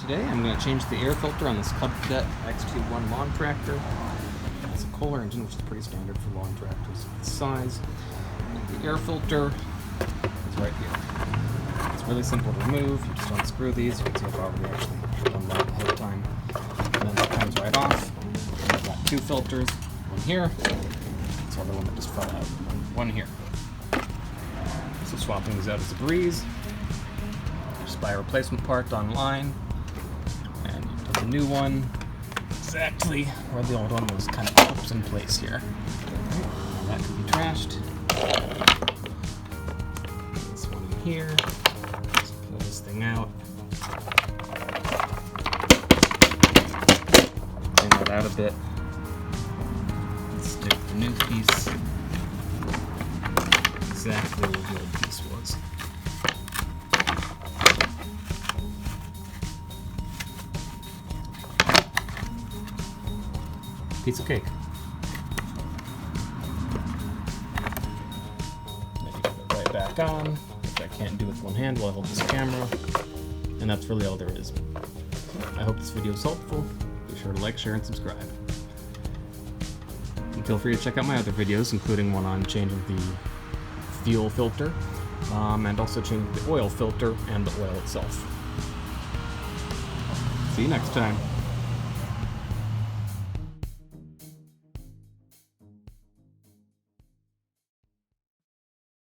Today I'm going to change the air filter on this Cub Cadet XT1 lawn tractor. It has a Kohler engine, which is pretty standard for lawn tractors of this size. And the air filter is right here. It's really simple to remove. You just unscrew these. You can see I've already actually done that ahead of time. And then it comes right off. I've got two filters, one here, this other one that just fell out, one here. So swapping these out is a breeze. Just buy a replacement part online, and you put the new one exactly where the old one was, kind of clips in place here. That can be trashed. This one in here. Just pull this thing out. Clean that out a bit. Stick the new piece exactly where the old piece was. Piece of cake. Then you put it right back on, which I can't do with one hand while I hold this camera. And that's really all there is. I hope this video is helpful. Be sure to like, share, and subscribe. And feel free to check out my other videos, including one on changing the fuel filter, and also changing the oil filter and the oil itself. See you next time.